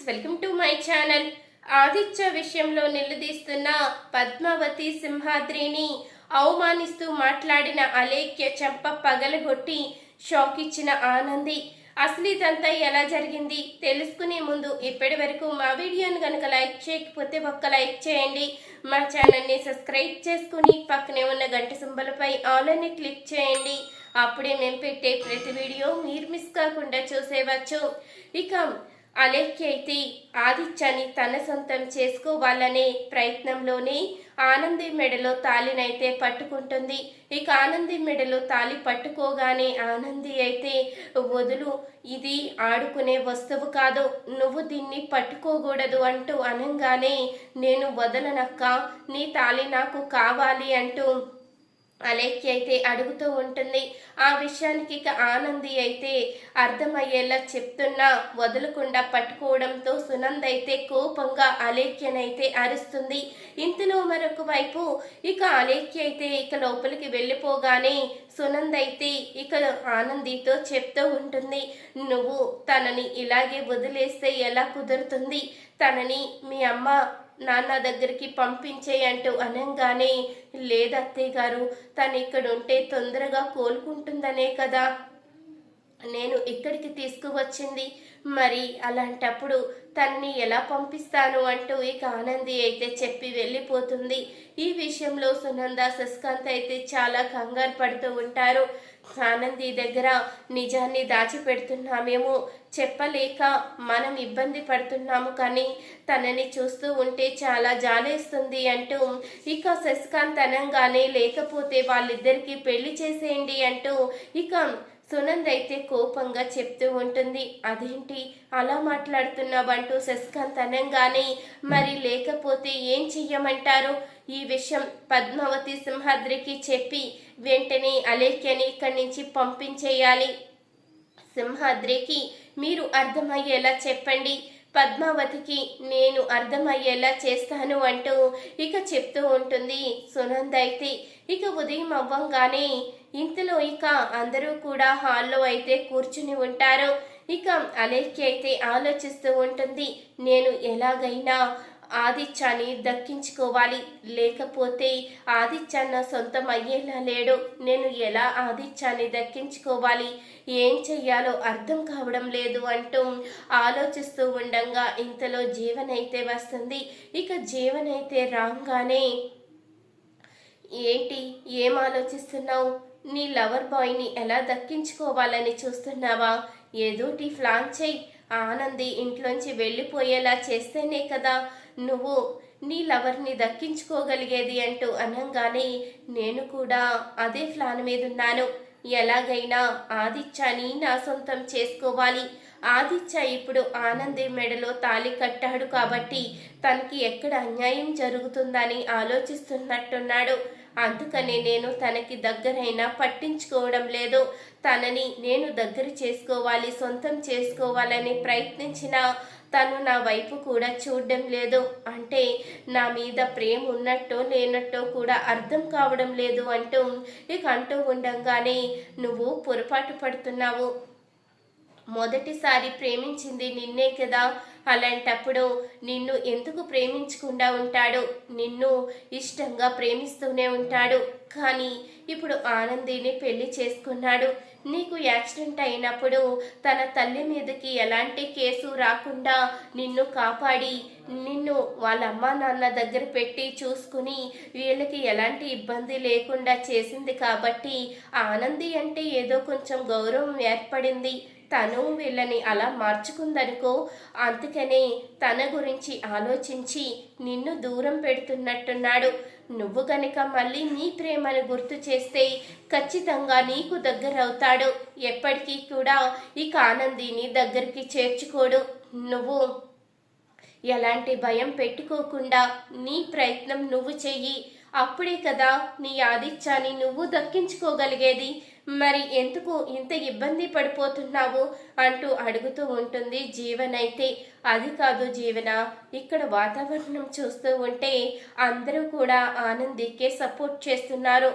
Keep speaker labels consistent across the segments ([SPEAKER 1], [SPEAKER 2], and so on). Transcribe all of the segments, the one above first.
[SPEAKER 1] Welcome to my channel. Aditya విషయంలో నిలదీస్తున్న పద్మావతి సింహాద్రిని అవమానిస్తూ మాట్లాడిన అలేఖ్య చెంప పగలగొట్టి షాక్ ఇచ్చిన ఆనంది. అసలు ఇదంతా ఎలా జరిగింది తెలుసుకునే ముందు ఇప్పటి వరకు మా వీడియోను కనుక లైక్ చేయకపోతే ఒక్క లైక్ చేయండి. మా ఛానల్ని సబ్స్క్రైబ్ చేసుకుని పక్కనే ఉన్న గంట సింబల్పై ఆల్ అని క్లిక్ చేయండి. అప్పుడే మేము పెట్టే ప్రతి వీడియో మీరు మిస్ కాకుండా చూసేవచ్చు. ఇక అలేఖ్య అయితే ఆదిత్యని తన సొంతం చేసుకోవాలనే ప్రయత్నంలోనే ఆనంది మెడలో తాలినైతే పట్టుకుంటుంది. ఇక ఆనంది మెడలో తాలి పట్టుకోగానే ఆనంది అయితే వదులు, ఇది ఆడుకునే వస్తువు కాదు, నువ్వు దీన్ని పట్టుకోకూడదు అంటూ అనగానే నేను వదలనక్క, నీ తాలి నాకు కావాలి అంటూ అలేఖ్య అయితే అడుగుతూ ఉంటుంది. ఆ విషయానికి ఇక ఆనంది అయితే అర్థమయ్యేలా చెప్తున్నా వదలకుండా పట్టుకోవడంతో సునంద అయితే కోపంగా అలేఖ్యనైతే అరుస్తుంది. ఇంతలో మరొక వైపు ఇక అలేఖ్య అయితే ఇక లోపలికి వెళ్ళిపోగానే సునంద అయితే ఇక ఆనందితో చెప్తూ ఉంటుంది, నువ్వు తనని ఇలాగే వదిలేస్తే ఎలా కుదురుతుంది, తనని మీ అమ్మ నాన్న దగ్గరికి పంపించేయంటూ అనగానే లేదత్తయ్య గారు, తను ఇక్కడ ఉంటే తొందరగా కోలుకుంటుందనే కదా నేను ఇక్కడికి తీసుకువచ్చింది, మరి అలాంటప్పుడు తన్ని ఎలా పంపిస్తాను అంటూ ఇక ఆనంది అయితే చెప్పి వెళ్ళిపోతుంది. ఈ విషయంలో సునంద శశికాంత్ అయితే చాలా కంగారు పడుతూ ఉంటారు. ఆనంది దగ్గర నిజాన్ని దాచిపెడుతున్నామేమో, చెప్పలేక మనం ఇబ్బంది పడుతున్నాము, కానీ తనని చూస్తూ ఉంటే చాలా జాలేస్తుంది అంటూ ఇక శశికాంత్ అనగానే లేకపోతే వాళ్ళిద్దరికి పెళ్లి చేసేయండి అంటూ ఇక సునంద్ అయితే కోపంగా చెప్తూ ఉంటుంది. అదేంటి అలా మాట్లాడుతున్నావంటూ శశికాంత్ అనగానే మరి లేకపోతే ఏం చెయ్యమంటారు, ఈ విషయం పద్మావతి సింహాద్రికి చెప్పి వెంటనే అలేఖ్యని ఇక్కడి నుంచి పంపించేయాలి. సింహాద్రికి మీరు అర్థమయ్యేలా చెప్పండి, పద్మావతికి నేను అర్థమయ్యేలా చేస్తాను అంటూ ఇక చెప్తూ ఉంటుంది సునంద అయితే. ఇక ఉదయం అవ్వంగానే ఇంతలో ఇక అందరూ కూడా హాల్లో అయితే కూర్చుని ఉంటారు. ఇక అలేఖ్య అయితే ఆలోచిస్తూ ఉంటుంది, నేను ఎలాగైనా ఆదిత్యాన్ని దక్కించుకోవాలి, లేకపోతే ఆదిత్య నా సొంతం అయ్యేలా లేడు, నేను ఎలా ఆదిత్యాన్ని దక్కించుకోవాలి, ఏం చెయ్యాలో అర్థం కావడం లేదు అంటూ ఆలోచిస్తూ ఉండగా ఇంతలో జీవన్ అయితే వస్తుంది. ఇక జీవన్ అయితే రాగానే ఏంటి ఏం ఆలోచిస్తున్నావు, నీ లవర్ బాయ్ని ఎలా దక్కించుకోవాలని చూస్తున్నావా, ఏదోటి ప్లాన్ చెయ్యి, ఆనంది ఇంట్లోంచి వెళ్ళిపోయేలా చేస్తేనే కదా నువ్వు నీ లవర్ని దక్కించుకోగలిగేది అంటూ అనగానే నేను కూడా అదే ప్లాన్ మీద ఉన్నాను, ఎలాగైనా ఆదిత్యని నా సొంతం చేసుకోవాలి, ఆదిత్య ఇప్పుడు ఆనంది మెడలో తాళి కట్టాడు కాబట్టి తనకి ఎక్కడ అన్యాయం జరుగుతుందని ఆలోచిస్తున్నట్టున్నాడు, అందుకని నేను తనకి దగ్గరైనా పట్టించుకోవడం లేదు, తనని నేను దగ్గర చేసుకోవాలి సొంతం చేసుకోవాలని ప్రయత్నించినా తను నా వైపు కూడా చూడడం లేదు, అంటే నా మీద ప్రేమ ఉన్నట్టో లేనట్టో కూడా అర్థం కావడం లేదు అంటూ ఇక అంటూ ఉండగానే నువ్వు పొరపాటు పడుతున్నావు, మొదటిసారి ప్రేమించింది నిన్నే కదా, అలాంటప్పుడు నిన్ను ఎందుకు ప్రేమించకుండా ఉంటాడు, నిన్ను ఇష్టంగా ప్రేమిస్తూనే ఉంటాడు, కానీ ఇప్పుడు ఆనందిని పెళ్లి చేసుకున్నాడు, నీకు యాక్సిడెంట్ అయినప్పుడు తన తల్లి మీదకి ఎలాంటి కేసు రాకుండా నిన్ను కాపాడి నిన్ను వాళ్ళ అమ్మా నాన్న దగ్గర పెట్టి చూసుకుని వీళ్ళకి ఎలాంటి ఇబ్బంది లేకుండా చేసింది కాబట్టి ఆనంది అంటే ఏదో కొంచెం గౌరవం ఏర్పడింది, తను వీళ్ళని అలా మార్చుకుందనుకో, అందుకనే తన గురించి ఆలోచించి నిన్ను దూరం పెడుతున్నట్టున్నాడు, నువ్వు గనక మళ్ళీ నీ ప్రేమను గుర్తు చేస్తే ఖచ్చితంగా నీకు దగ్గర అవుతాడు, ఎప్పటికీ కూడా ఇక ఆనందిని దగ్గరికి చేర్చుకోడు, నువ్వు ఎలాంటి భయం పెట్టుకోకుండా నీ ప్రయత్నం నువ్వు చెయ్యి, అప్పుడే కదా నీ ఆదిత్యాన్ని నువ్వు దక్కించుకోగలిగేది, మరి ఎందుకు ఇంత ఇబ్బంది పడిపోతున్నావు అంటూ అడుగుతూ ఉంటుంది జీవన్ అయితే. అది కాదు జీవన, ఇక్కడ వాతావరణం చూస్తూ ఉంటే అందరూ కూడా ఆనందికే సపోర్ట్ చేస్తున్నారు,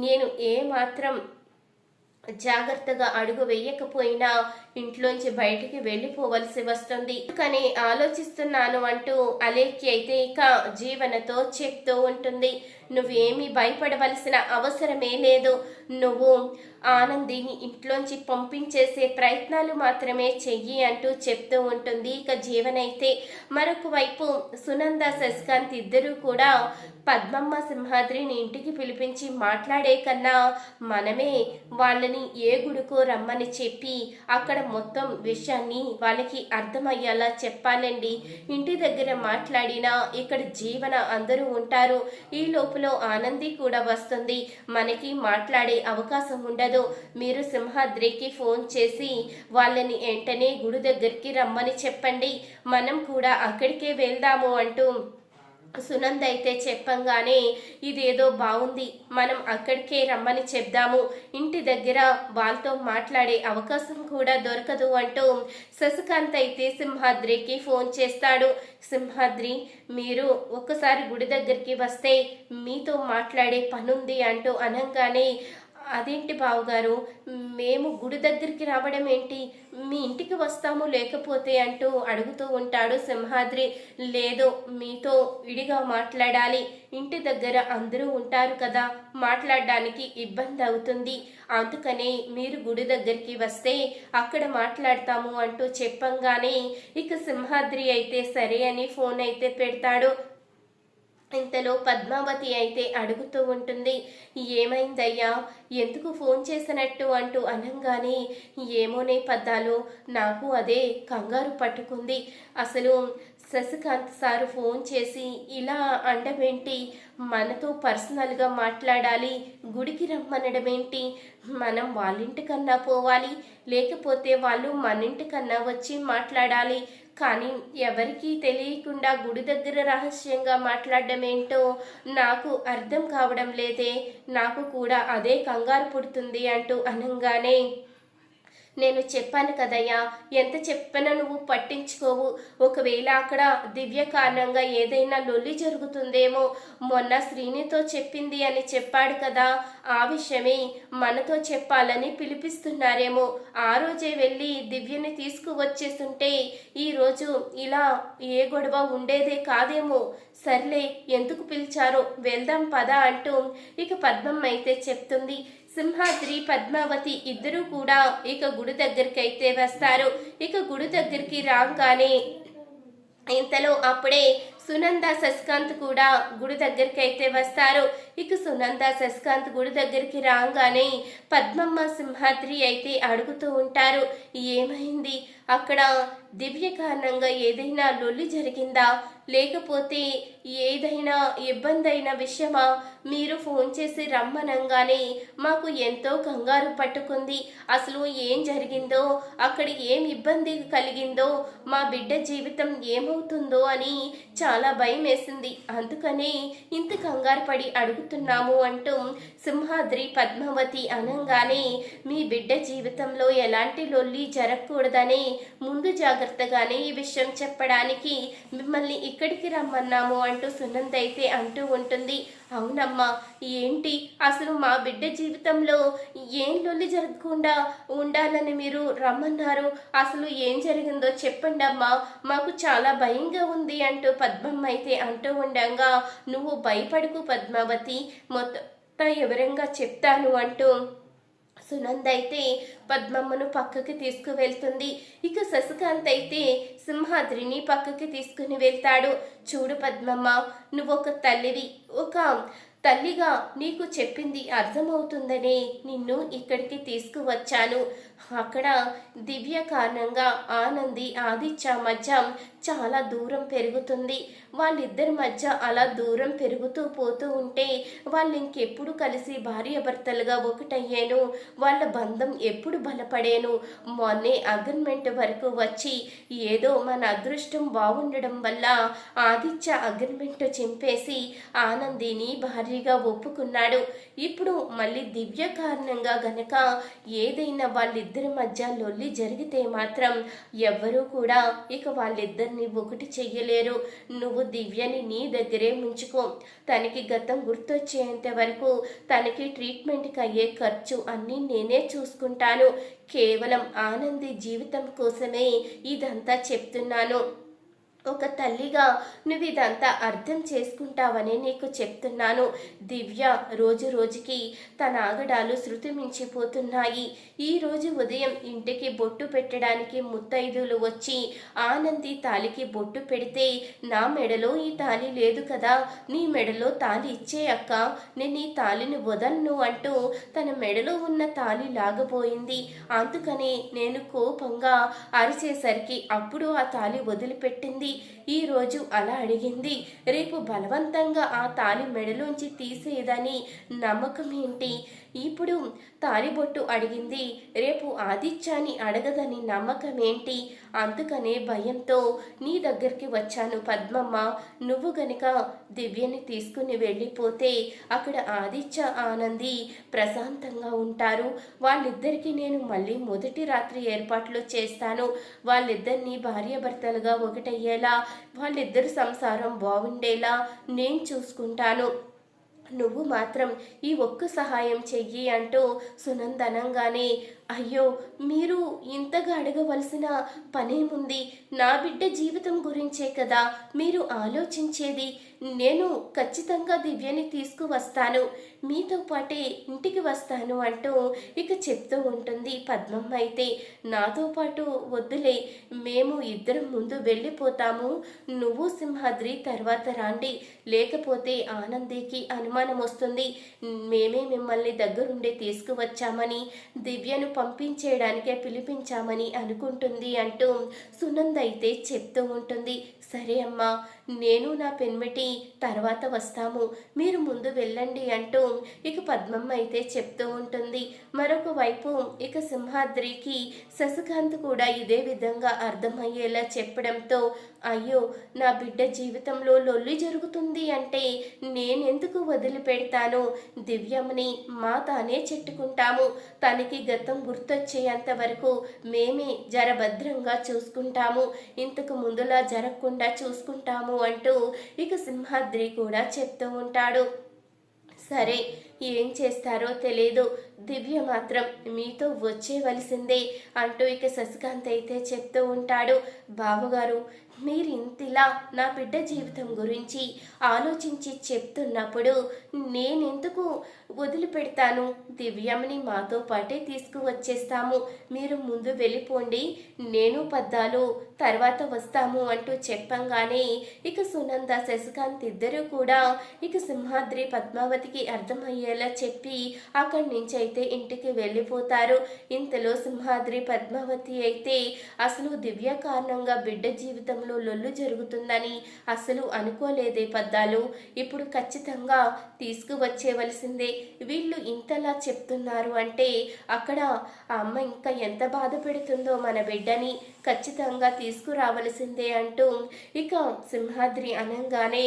[SPEAKER 1] నేను ఏమాత్రం జాగ్రత్తగా అడుగు వేయకపోయినా ఇంట్లోంచి బయటికి వెళ్ళిపోవలసి వస్తుంది కానీ ఆలోచిస్తున్నాను అంటూ అలేఖ్య అయితే ఇక జీవనతో చెప్తూ ఉంటుంది. నువ్వేమీ భయపడవలసిన అవసరమే లేదు. నువ్వు ఆనందిని ఇంట్లోంచి పంపించేసే ప్రయత్నాలు మాత్రమే చెయ్యి అంటూ చెప్తూ ఉంటుంది. ఇక జీవనైతే మరొక వైపు సునంద శశికాంత్ ఇద్దరూ కూడా పద్మమ్మ సింహాద్రిని ఇంటికి పిలిపించి మాట్లాడే కన్నా మనమే వాళ్ళని ఏ గుడికో రమ్మని చెప్పి అక్కడ మొత్తం విషయాన్ని వాళ్ళకి అర్థమయ్యేలా చెప్పాలండి. ఇంటి దగ్గర మాట్లాడినా ఇక్కడ జీవన అందరూ ఉంటారు. ఈ లోపల ఆనంది కూడా వస్తుంది. మనకి మాట్లాడే అవకాశం ఉండదు. మీరు సింహాద్రికి ఫోన్ చేసి వాళ్ళని వెంటనే గుడి దగ్గరికి రమ్మని చెప్పండి, మనం కూడా అక్కడికే వెళ్దాము అంటూ సునంద అయితే చెప్పంగానే ఇదేదో బాగుంది, మనం అక్కడికే రమ్మని చెప్దాము, ఇంటి దగ్గర వాళ్ళతో మాట్లాడే అవకాశం కూడా దొరకదు అంటూ శశికాంత్ అయితే సింహాద్రికి ఫోన్ చేస్తాడు. సింహాద్రి, మీరు ఒక్కసారి గుడి దగ్గరికి వస్తే మీతో మాట్లాడే పనుంది అంటూ అనగానే అదేంటి బావగారు, మేము గుడి దగ్గరికి రావడం ఏంటి, మీ ఇంటికి వస్తాము లేకపోతే అంటూ అడుగుతూ ఉంటాడు సింహాద్రి. లేదు, మీతో విడిగా మాట్లాడాలి, ఇంటి దగ్గర అందరూ ఉంటారు కదా, మాట్లాడడానికి ఇబ్బంది అవుతుంది, అందుకనే మీరు గుడి దగ్గరికి వస్తే అక్కడ మాట్లాడతాము అంటూ చెప్పంగానే ఇక సింహాద్రి అయితే సరే అని ఫోన్ అయితే పెడతాడు. ఇంతలో పద్మావతి అయితే అడుగుతూ ఉంటుంది, ఏమైందయ్యా, ఎందుకు ఫోన్ చేసినట్టు అంటూ అనగానే ఏమోనే పద్దాలు, నాకు అదే కంగారు పట్టుకుంది. అసలు శశికాంత్ సారు ఫోన్ చేసి ఇలా అండమేంటి, మనతో పర్సనల్గా మాట్లాడాలి, గుడికి రమ్మనడం ఏంటి, మనం వాళ్ళింటికన్నా పోవాలి లేకపోతే వాళ్ళు మన ఇంటికన్నా వచ్చి మాట్లాడాలి, కానీ ఎవరికీ తెలియకుండా గుడి దగ్గర రహస్యంగా మాట్లాడడం ఏంటో నాకు అర్థం కావడం లేదే, నాకు కూడా అదే కంగారు పుడుతుంది అంటూ అనగానే నేను చెప్పాను కదయ్యా, ఎంత చెప్పినా నువ్వు పట్టించుకోవు, ఒకవేళ అక్కడ దివ్య కారణంగా ఏదైనా లొల్లి జరుగుతుందేమో, మొన్న శ్రీనితో చెప్పింది అని చెప్పాడు కదా, ఆ విషయమే మనతో చెప్పాలని పిలిపిస్తున్నారేమో, ఆ రోజే వెళ్ళి దివ్యని తీసుకువచ్చేస్తుంటే ఈరోజు ఇలా ఏ గొడవ ఉండేదే కాదేమో, సర్లే ఎందుకు పిలిచారో వెళ్దాం పద అంటూ ఇక పద్మమ్మ అయితే చెప్తుంది. సింహాద్రి పద్మావతి ఇద్దరూ కూడా ఇక గుడి దగ్గరికి అయితే వస్తారు. ఇక గుడి దగ్గరికి రాగానే ఇంతలో అప్పుడే సునంద శశికాంత్ కూడా గుడి దగ్గరికి అయితే వస్తారు. ఇక సునంద శశికాంత్ గుడి దగ్గరికి రాగానే పద్మమ్మ సింహాద్రి అయితే అడుగుతూ ఉంటారు, ఏమైంది, అక్కడ దివ్య కారణంగా ఏదైనా లొల్లి జరిగిందా, లేకపోతే ఏదైనా ఇబ్బంది అయిన విషయమా, మీరు ఫోన్ చేసి రమ్మనంగానే మాకు ఎంతో కంగారు పట్టుకుంది, అసలు ఏం జరిగిందో, అక్కడ ఏం ఇబ్బంది కలిగిందో, మా బిడ్డ జీవితం ఏమవుతుందో అని చాలా భయం వేసింది, అందుకనే ఇంత కంగారు పడి అడుగుతున్నాము అంటూ సింహాద్రి పద్మావతి అనగానే మీ బిడ్డ జీవితంలో ఎలాంటి లొల్లి జరగకూడదని ముందు జాగ్రత్తగానే ఈ విషయం చెప్పడానికి మిమ్మల్ని ఇక్కడికి రమ్మన్నాము అంటూ సునంద అయితే అంటూ ఉంటుంది. అవునమ్మా, ఏంటి అసలు మా బిడ్డ జీవితంలో ఏం లొల్లి జరగకుండా ఉండాలని మీరు రమ్మన్నారు, అసలు ఏం జరిగిందో చెప్పండి అమ్మా, మాకు చాలా భయంగా ఉంది అంటూ పద్మమ్మ అయితే అంటూ ఉండగా నువ్వు భయపడకు పద్మావతి, మొత్తం వివరంగా చెప్తాను అంటూ సునంద అయితే పద్మమ్మను పక్కకి తీసుకువెళ్తుంది. ఇక శశికాంత్ అయితే సింహాద్రిని పక్కకి తీసుకుని వెళ్తాడు. చూడు పద్మమ్మ, నువ్వు ఒక తల్లివి, ఒక తల్లిగా నీకు చెప్పింది అర్థమవుతుందనే నిన్ను ఇక్కడికి తీసుకువచ్చాను. అక్కడ దివ్య కారణంగా ఆనంది ఆదిత్య మధ్య చాలా దూరం పెరుగుతుంది. వాళ్ళిద్దరి మధ్య అలా దూరం పెరుగుతూ పోతూ ఉంటే వాళ్ళు ఇంకెప్పుడు కలిసి భార్యాభర్తలుగా ఒకటయ్యాను, వాళ్ళ బంధం ఎప్పుడు బలపడేను. మొన్నే అగ్రిమెంట్ వరకు వచ్చి ఏదో మన అదృష్టం బాగుండడం వల్ల ఆదిత్య అగ్రిమెంట్ చింపేసి ఆనందిని భార్యగా ఒప్పుకున్నాడు. ఇప్పుడు మళ్ళీ దివ్య కారణంగా గనక ఏదైనా వాళ్ళిద్దరు వాళ్ళిద్దరి మధ్య లొల్లి జరిగితే మాత్రం ఎవ్వరూ కూడా ఇక వాళ్ళిద్దరిని ఒకటి చెయ్యలేరు. నువ్వు దివ్యని నీ దగ్గరే ఉంచుకో. తనకి గతం గుర్తొచ్చేంత వరకు తనకి ట్రీట్మెంట్కి అయ్యే ఖర్చు అన్నీ నేనే చూసుకుంటాను. కేవలం ఆనంది జీవితం కోసమే ఇదంతా చెప్తున్నాను. ఒక తల్లిగా నువ్వు ఇదంతా అర్థం చేసుకుంటావని నీకు చెప్తున్నాను. దివ్య రోజు రోజుకి తన ఆగడాలు శృతి మించిపోతున్నాయి. ఈరోజు ఉదయం ఇంటికి బొట్టు పెట్టడానికి ముత్తైదులు వచ్చి ఆనంది తాలికి బొట్టు పెడితే నా మెడలో ఈ తాలి లేదు కదా, నీ మెడలో తాలి ఇచ్చే అక్క, నేను ఈ తాలిని వదలను అంటూ తన మెడలో ఉన్న తాలి లాగబోయింది. అందుకని నేను కోపంగా అరిచేసరికి అప్పుడు ఆ తాలి వదిలిపెట్టింది. ఈరోజు అలా అడిగింది. రేపు బలవంతంగా ఆ తాలి మెడలోంచి తీసేదని నమ్మకం ఏంటి? ఇప్పుడు తాలిబొట్టు అడిగింది. రేపు ఆదిత్యాన్ని అడగదని నమ్మకం ఏంటి? అందుకనే భయంతో నీ దగ్గరికి వచ్చాను పద్మమ్మ. నువ్వు గనుక దివ్యని తీసుకుని వెళ్ళిపోతే అక్కడ ఆదిత్య ఆనంది ప్రశాంతంగా ఉంటారు. వాళ్ళిద్దరికీ నేను మళ్ళీ మొదటి రాత్రి ఏర్పాట్లు చేస్తాను. వాళ్ళిద్దరినీ భార్యాభర్తలుగా ఒకటయ్యేలా, వాళ్ళిద్దరు సంసారం బాగుండేలా నేను చూసుకుంటాను. నువ్వు మాత్రం ఈ ఒక్క సహాయం చెయ్యి అంటూ సునంద్ అనంగానే, అయ్యో మీరు ఇంతగా అడగవలసిన పనేముంది? నా బిడ్డ జీవితం గురించే కదా మీరు ఆలోచించేది. నేను ఖచ్చితంగా దివ్యని తీసుకువస్తాను, మీతో పాటే ఇంటికి వస్తాను అంటూ ఇక చెప్తూ ఉంటుంది. పద్మమ్మ అయితే, నాతో పాటు వద్దులే, మేము ఇద్దరం ముందు వెళ్ళిపోతాము, నువ్వు సింహాద్రి తర్వాత రాండి, లేకపోతే ఆనందికి అనుమానం వస్తుంది మేమే మిమ్మల్ని దగ్గరుండి తీసుకువచ్చామని, దివ్యను పంపించేయడానికే పిలిపించామని అనుకుంటుంది అంటూ సునంద్ అయితే చెప్తూ ఉంటుంది. సరే అమ్మా, నేను నా పెన్మిటి తర్వాత వస్తాము, మీరు ముందు వెళ్ళండి అంటూ ఇక పద్మమ్మ అయితే చెప్తూ ఉంటుంది. మరొక వైపు ఇక సింహాద్రికి శశికాంత్ కూడా ఇదే విధంగా అర్థమయ్యేలా చెప్పడంతో, అయ్యో నా బిడ్డ జీవితంలో లొల్లి జరుగుతుంది అంటే నేనెందుకు వదిలిపెడతాను? దివ్యమ్మని మా తానే చెట్టుకుంటాము, తనకి గతం గుర్తొచ్చేంత వరకు మేమే జరభద్రంగా చూసుకుంటాము, ఇంతకు ముందులా జరగకుండా చూసుకుంటాము అంటూ ఇక సింహాద్రి కూడా చెప్తూ ఉంటాడు. సరే, ఏం చేస్తారో తెలియదు, దివ్య మాత్రం మీతో వచ్చేవలసిందే అంటూ ఇక శశికాంత్ అయితే చెప్తూ ఉంటాడు. బావగారు, మీరు ఇంతిలా నా బిడ్డ జీవితం గురించి ఆలోచించి చెప్తున్నప్పుడు నేనెందుకు వదిలిపెడతాను? దివ్యమ్మని మాతో పాటే తీసుకువచ్చేస్తాము, మీరు ముందు వెళ్ళిపోండి, నేను పద్దాలు తర్వాత వస్తాము అంటూ చెప్పంగానే ఇక సునంద శశికాంత్ ఇద్దరూ కూడా ఇక సింహాద్రి పద్మావతికి అర్థమయ్యేలా చెప్పి అక్కడి నుంచి అయితే ఇంటికి వెళ్ళిపోతారు. ఇంతలో సింహాద్రి పద్మావతి అయితే అసలు దివ్య కారణంగా బిడ్డ జీవితంలో లొల్లు జరుగుతుందని అసలు అనుకోలేదే పద్దాలు, ఇప్పుడు ఖచ్చితంగా తీసుకువచ్చేవలసిందే, వీళ్ళు ఇంతలా చెప్తున్నారు అంటే అక్కడ ఆ అమ్మ ఇంకా ఎంత బాధ పెడుతుందో మన బిడ్డని, ఖచ్చితంగా తీసుకురావలసిందే అంటూ ఇక సింహాద్రి అనంగానే,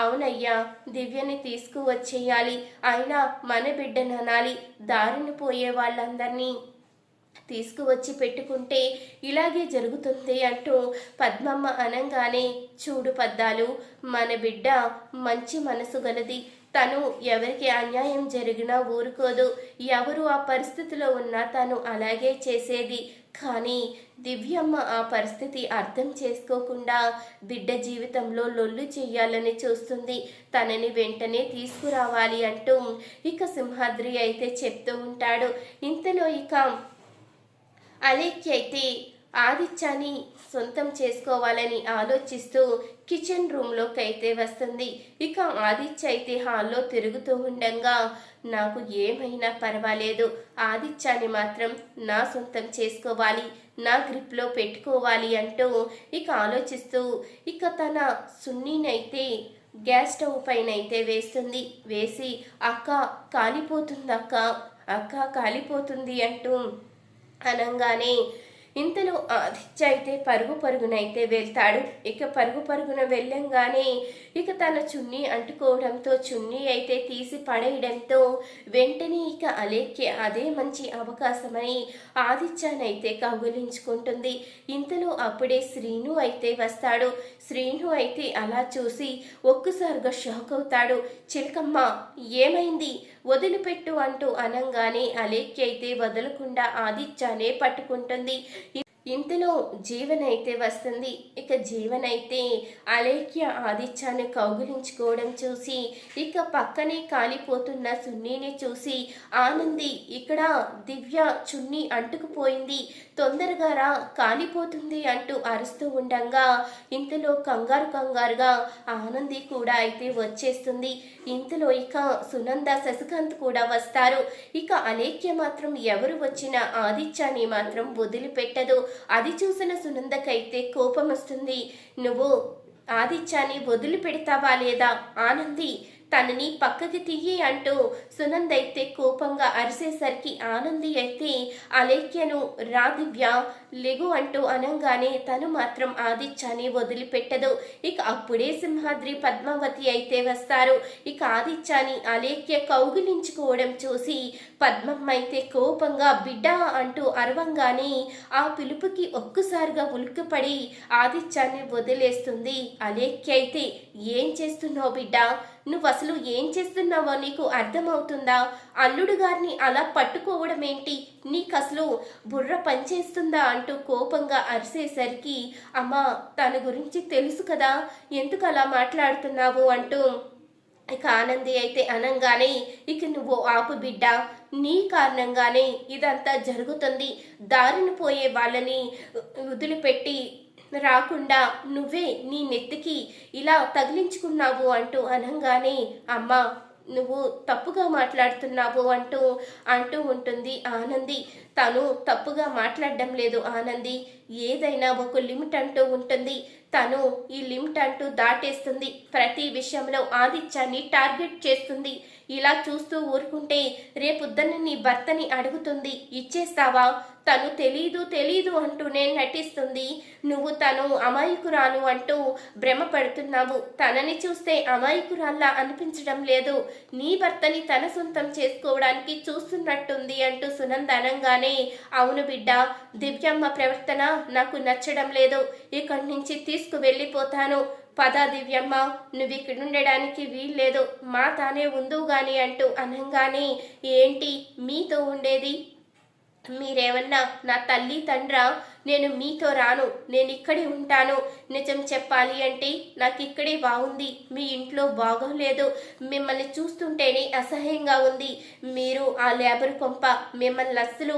[SPEAKER 1] అవునయ్యా దివ్యని తీసుకువచ్చేయాలి, అయినా మన బిడ్డననాలి, దారిని పోయే వాళ్ళందరినీ తీసుకువచ్చి పెట్టుకుంటే ఇలాగే జరుగుతుంది అంటూ పద్మమ్మ అనంగానే, చూడు పద్దాలు, మన బిడ్డ మంచి మనసు గలది, తను ఎవరికి అన్యాయం జరిగినా ఊరుకోదు, ఎవరు ఆ పరిస్థితిలో ఉన్నా తను అలాగే చేసేది. కానీ దివ్యమ్మ ఆ పరిస్థితి అర్థం చేసుకోకుండా బిడ్డ జీవితంలో లొల్లు చెయ్యాలని చూస్తుంది, తనని వెంటనే తీసుకురావాలి అంటూ ఇక సింహాద్రి అయితే చెప్తూ ఉంటాడు. ఇంతలో ఇక అలేఖ్య అయితే ఆదిత్యాన్ని సొంతం చేసుకోవాలని ఆలోచిస్తూ కిచెన్ రూమ్లోకి అయితే వస్తుంది. ఇక ఆదిత్య అయితే హాల్లో తిరుగుతూ ఉండగా, నాకు ఏమైనా పర్వాలేదు, ఆదిత్యాన్ని మాత్రం నా సొంతం చేసుకోవాలి, నా గ్రిప్లో పెట్టుకోవాలి అంటూ ఇక ఆలోచిస్తూ ఇక తన సున్నీనైతే గ్యాస్ స్టవ్ పైన అయితే వేస్తుంది. వేసి, అక్క కాలిపోతుంది, అక్క అక్క కాలిపోతుంది అంటూ అనంగానే ఇంతలో ఆదిత్య అయితే పరుగు పరుగునైతే వెళ్తాడు. ఇక పరుగు పరుగున వెళ్ళంగానే ఇక తన చున్నీ అంటుకోవడంతో చున్నీ అయితే తీసి పడేయడంతో వెంటనే ఇక అలేఖ్య అదే మంచి అవకాశమని ఆదిత్యనైతే కౌగిలించుకుంటుంది. ఇంతలో అప్పుడే శ్రీను అయితే వస్తాడు. శ్రీను అయితే అలా చూసి ఒక్కసారిగా షాక్ అవుతాడు. చిలకమ్మ ఏమైంది, వదిలిపెట్టు అంటూ అనంగానే అలేఖ్య అయితే వదలకుండా ఆదిత్యనే పట్టుకుంటుంది. ఇంతలో జీవన్ అయితే వస్తుంది. ఇక జీవన్ అయితే అలేఖ్య ఆదిత్యాన్ని కౌగిలించుకోవడం చూసి ఇక పక్కనే కాలిపోతున్న సున్నీని చూసి ఆనంది ఇక్కడ దివ్య చున్నీ అంటుకుపోయింది, తొందరగా రా కాలిపోతుంది అంటూ అరుస్తూ ఉండగా ఇంతలో కంగారుగా ఆనంది కూడా అయితే వచ్చేస్తుంది. ఇంతలో ఇక సునంద శశికాంత్ కూడా వస్తారు. ఇక అలేఖ్య మాత్రం ఎవరు వచ్చినా ఆదిత్యాన్ని మాత్రం వదిలిపెట్టదు. అది చూసిన సునందకైతే కోపం వస్తుంది. నువ్వు ఆదిత్యాన్ని వదిలిపెడతావా లేదా, ఆనంది తనని పక్కకి తీయి అంటూ సునంద అయితే కోపంగా అరిసేసరికి ఆనంది అయితే అలేఖ్యను రా దివ్య లెగు అంటూ అనంగానే తను మాత్రం ఆదిత్యాన్ని వదిలిపెట్టదు. ఇక అప్పుడే సింహాద్రి పద్మావతి అయితే వస్తారు. ఇక ఆదిత్యాన్ని అలేఖ్య కౌగిలించుకోవడం చూసి పద్మమ్మ అయితే కోపంగా బిడ్డ అంటూ అరవంగానే ఆ పిలుపుకి ఒక్కసారిగా ఉలిక్కిపడి ఆదిత్యాన్ని వదిలేస్తుంది. అలేఖ్య అయితే ఏం చేస్తున్నావు బిడ్డ, నువ్వు అసలు ఏం చేస్తున్నావో నీకు అర్థమవుతుందా, అల్లుడు గారిని అలా పట్టుకోవడం ఏంటి, నీకు అసలు బుర్ర పనిచేస్తుందా అంటూ కోపంగా అరిసేసరికి అమ్మా తన గురించి తెలుసు కదా, ఎందుకు అలా మాట్లాడుతున్నావు అంటూ ఇక ఆనంది అయితే అనంగానే ఇక నువ్వు ఆపు బిడ్డ, నీ కారణంగానే ఇదంతా జరుగుతుంది, దారిని పోయే వాళ్ళని వదిలిపెట్టి రాకుండా నువ్వే నీ నెత్తికి ఇలా తగిలించుకున్నావు అంటూ అనంగానే అమ్మా నువ్వు తప్పుగా మాట్లాడుతున్నావు అంటూ ఉంటుంది ఆనంది. తను తప్పుగా మాట్లాడడం లేదు ఆనంది, ఏదైనా ఒక లిమిట్ అంటూ ఉంటుంది, తను ఈ లిమిట్ అంటూ దాటేస్తుంది, ప్రతి విషయంలో ఆదిత్యాన్ని టార్గెట్ చేస్తుంది. ఇలా చూస్తూ ఊరుకుంటే రేపొద్దున నీ భర్తని అడుగుతుంది, ఇచ్చేస్తావా, తను తెలీదు అంటూనే నటిస్తుంది, నువ్వు తను అమాయకురాలు అంటూ భ్రమ పడుతున్నావు, తనని చూస్తే అమాయకురాల్లా అనిపించడం లేదు, నీ భర్తని తన సొంతం చేసుకోవడానికి చూస్తున్నట్టుంది అంటూ సునంద అనంగానే అవును బిడ్డ, దివ్యమ్మ ప్రవర్తన నాకు నచ్చడం లేదు, ఇక్కడి నుంచి తీసుకువెళ్ళిపోతాను, పద దివ్యమ్మ నువ్వు ఇక్కడ ఉండడానికి వీల్లేదు, మా తానే ఉందువు గాని అంటూ అనంగానే ఏంటి మీతో ఉండేది, మీరేమన్నా నా తల్లి తండ్రా, నేను మీతో రాను, నేను ఇక్కడే ఉంటాను, నిజం చెప్పాలి అంటే నాకు ఇక్కడే బాగుంది, మీ ఇంట్లో బాగోలేదు, మిమ్మల్ని చూస్తుంటేనే అసహ్యంగా ఉంది, మీరు ఆ లేబర్ కొంప, మిమ్మల్ని అస్సలు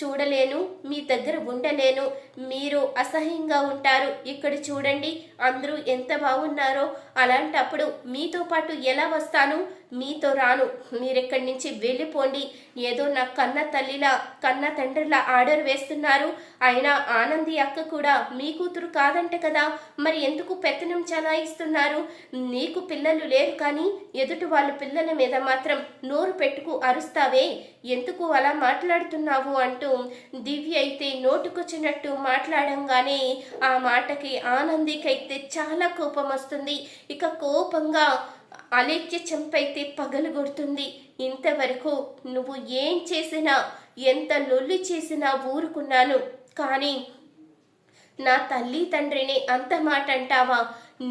[SPEAKER 1] చూడలేను, మీ దగ్గర ఉండలేను, మీరు అసహ్యంగా ఉంటారు, ఇక్కడ చూడండి అందరూ ఎంత బాగున్నారో, అలాంటప్పుడు మీతో పాటు ఎలా వస్తాను, మీతో రాను, మీరెక్కడి నుంచి వెళ్ళిపోండి, ఏదో నా కన్న తల్లిలా కన్న తండ్రిలా ఆర్డర్ వేస్తున్నారు, అయినా ఆనంది అక్క కూడా మీ కూతురు కాదంట కదా, మరి ఎందుకు పెత్తనం చలాయిస్తున్నారు, నీకు పిల్లలు లేరు కానీ ఎదుటి వాళ్ళ పిల్లల మీద మాత్రం నోరు పెట్టుకు అరుస్తావే, ఎందుకు అలా మాట్లాడుతున్నావు అంటూ దివ్య అయితే నోటుకొచ్చినట్టు మాట్లాడంగానే ఆ మాటకి ఆనందికైతే చాలా కోపం వస్తుంది. ఇక కోపంగా అలేఖ్య చెంపైతే పగలగొడుతుంది. ఇంతవరకు నువ్వు ఏం చేసినా ఎంత లొల్లి చేసినా ఊరుకున్నాను, కానీ నా తల్లి తండ్రిని అంత మాట అంటావా,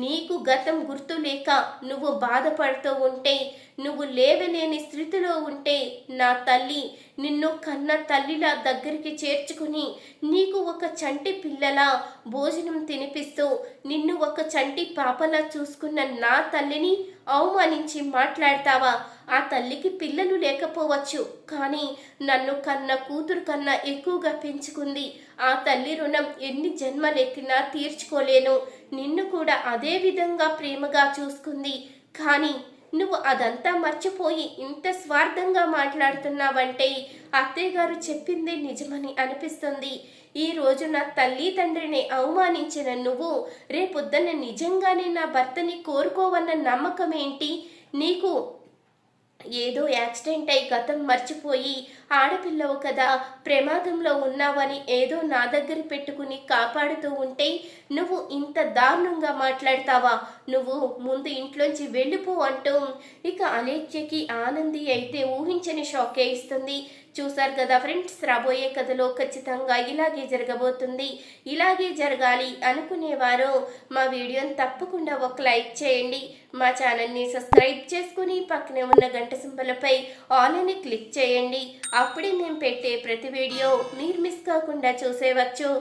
[SPEAKER 1] నీకు గతం గుర్తు లేక నువ్వు బాధపడుతూ ఉంటే, నువ్వు లేవలేని స్థితిలో ఉంటే నా తల్లి నిన్ను కన్న తల్లిలా దగ్గరికి చేర్చుకుని నీకు ఒక చంటి పిల్లలా భోజనం తినిపిస్తూ నిన్ను ఒక చంటి పాపలా చూసుకున్న నా తల్లిని అవమానించి మాట్లాడతావా, ఆ తల్లికి పిల్లలు లేకపోవచ్చు కానీ నన్ను కన్న కూతురు కన్నా ఎక్కువగా పెంచుకుంది, ఆ తల్లి రుణం ఎన్ని జన్మలెత్తినా తీర్చుకోలేను, నిన్ను కూడా అదే విధంగా ప్రేమగా చూసుకుంది, కానీ నువ్వు అదంతా మర్చిపోయి ఇంత స్వార్థంగా మాట్లాడుతున్నావంటే అత్తయ్య గారు చెప్పింది నిజమని అనిపిస్తుంది. ఈ రోజు నా తల్లి తండ్రిని అవమానించిన నువ్వు రేపొద్దున నిజంగానే నా భర్తని కోరుకోవన్న నమ్మకం ఏంటి నీకు, ఏదో యాక్సిడెంట్ అయి గతం మర్చిపోయి ఆడపిల్లవు కదా, ప్రమాదంలో ఉన్నావని ఏదో నా దగ్గర పెట్టుకుని కాపాడుతూ ఉంటే నువ్వు ఇంత దారుణంగా మాట్లాడతావా? నువ్వు ముందు ఇంట్లోంచి వెళ్ళిపో అంటూ ఇక అలేఖ్యకి ఆనంది అయితే ఊహించని షాకే ఇస్తుంది. చూసారు కదా ఫ్రెండ్స్, రాబోయే కథలో ఖచ్చితంగా ఇలాగే జరగబోతుంది. ఇలాగే జరగాలి అనుకునేవారు మా వీడియోని తప్పకుండా ఒక లైక్ చేయండి. మా ఛానల్ని సబ్స్క్రైబ్ చేసుకుని పక్కనే ఉన్న గంట సింబలపై ఆల్ అని క్లిక్ చేయండి. అప్పుడే మేము పెట్టే ప్రతి వీడియో మీరు మిస్ కాకుండా చూసేవచ్చు.